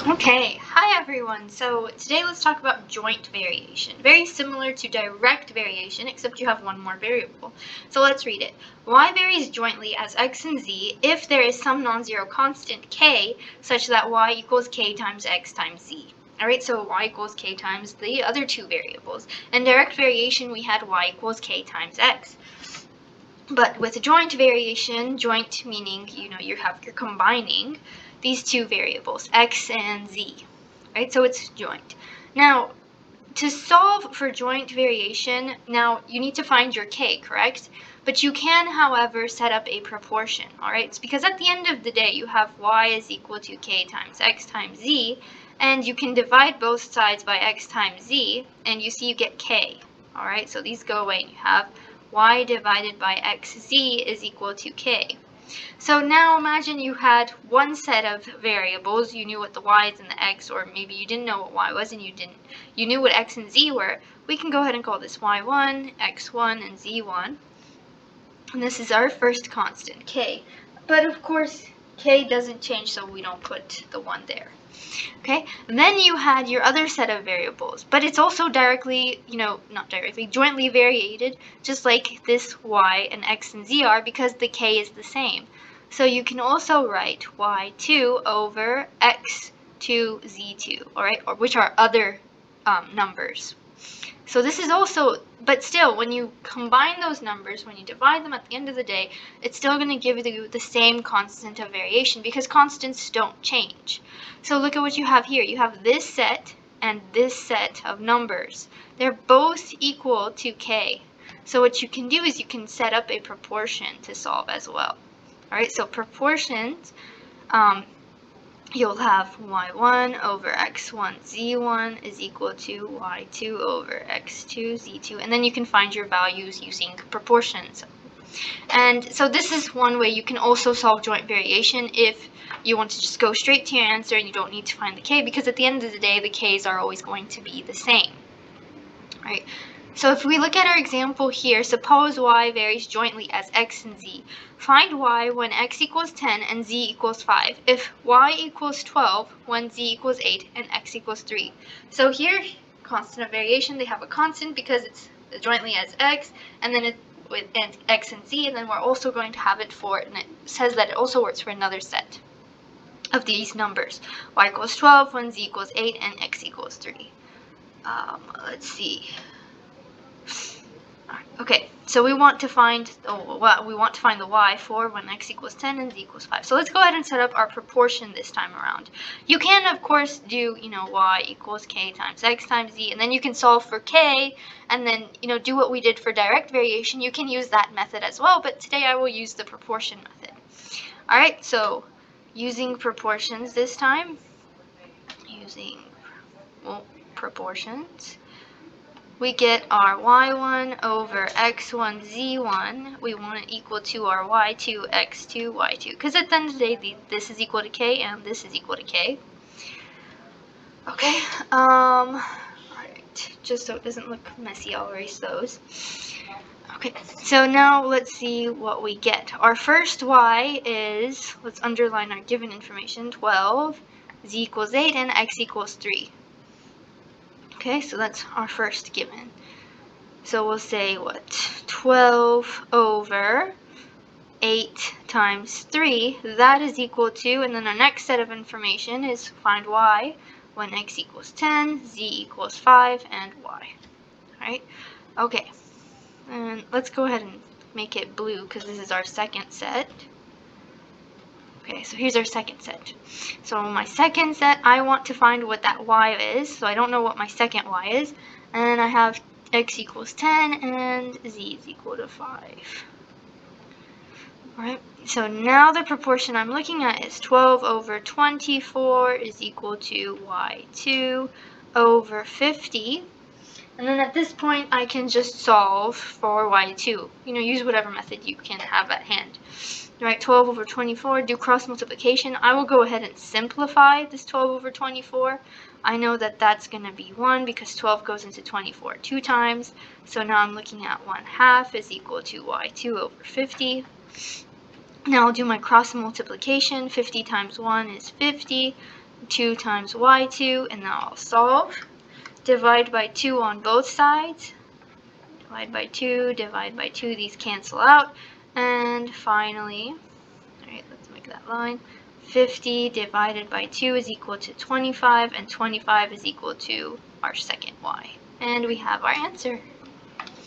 Okay, hi everyone. So today let's talk about joint variation. Very similar to direct variation, except you have one more variable. So let's read it. Y varies jointly as x and z if there is some non-zero constant k such that y equals k times x times z. Alright, so y equals k times the other two variables. In direct variation, we had y equals k times x. But with joint variation, joint meaning, you're combining these two variables, x and z, right? So it's joint. Now, to solve for joint variation, now you need to find your k, correct? But you can, however, set up a proportion, all right? It's because at the end of the day, you have y is equal to k times x times z, and you can divide both sides by x times z, and you see you get k, all right? So these go away, and you have y divided by xz is equal to k. So now imagine you had one set of variables. You knew what the y's and the x, or maybe you didn't know what y was and you knew what x and z were. We can go ahead and call this y1, x1, and z1. And this is our first constant, k. But of course, k doesn't change, so we don't put the 1 there. Okay, and then you had your other set of variables, but it's also directly, not directly, jointly variated, just like this y and x and z are, because the k is the same. So you can also write y2 over x2 z2, all right, or which are other numbers. So this is also, but still, when you combine those numbers, when you divide them at the end of the day, it's still going to give you the same constant of variation because constants don't change. So look at what you have here. You have this set and this set of numbers. They're both equal to k. So what you can do is you can set up a proportion to solve as well. All right, so proportions, you'll have y1 over x1 z1 is equal to y2 over x2 z2, and then you can find your values using proportions. And so this is one way you can also solve joint variation if you want to just go straight to your answer and you don't need to find the k, because at the end of the day the k's are always going to be the same, right? So if we look at our example here, suppose y varies jointly as x and z. Find y when x equals 10 and z equals 5. If y equals 12 when z equals 8 and x equals 3. So here, constant of variation, they have a constant because it's jointly as x, and then with x and z, and then we're also going to have it for, and it says that it also works for another set of these numbers. Y equals 12 when z equals 8 and x equals 3. Let's see. Okay, so we want to find the y for when x equals 10 and z equals 5. So let's go ahead and set up our proportion this time around. You can, of course, do, y equals k times x times z, and then you can solve for k, and then, do what we did for direct variation. You can use that method as well, but today I will use the proportion method. All right, so using proportions this time, proportions, we get our y1 over x1 z1. We want it equal to our y2 x2 y2, because at the end of the day, this is equal to k and this is equal to k. Okay, alright, just so it doesn't look messy, I'll erase those. Okay, so now let's see what we get. Our first y is, let's underline our given information, 12, z equals 8, and x equals 3. Okay, so that's our first given. So we'll say, 12 over 8 times 3, that is equal to, and then our next set of information is find y when x equals 10, z equals 5, and y. Alright, okay. And let's go ahead and make it blue because this is our second set. Okay, so here's our second set. So my second set, I want to find what that y is. So I don't know what my second y is. And I have x equals 10 and z is equal to 5. Alright, so now the proportion I'm looking at is 12 over 24 is equal to y2 over 50. And then at this point, I can just solve for y2. Use whatever method you can have at hand. Right, 12 over 24, do cross multiplication. I will go ahead and simplify this 12 over 24. I know that that's going to be 1 because 12 goes into 24 2 times. So now I'm looking at 1/2 is equal to y2 over 50. Now I'll do my cross multiplication. 50 times 1 is 50. 2 times y2, and now I'll solve. Divide by 2 on both sides. Divide by 2, divide by 2, these cancel out. And finally, alright, let's make that line. 50 divided by 2 is equal to 25, and 25 is equal to our second y. And we have our answer.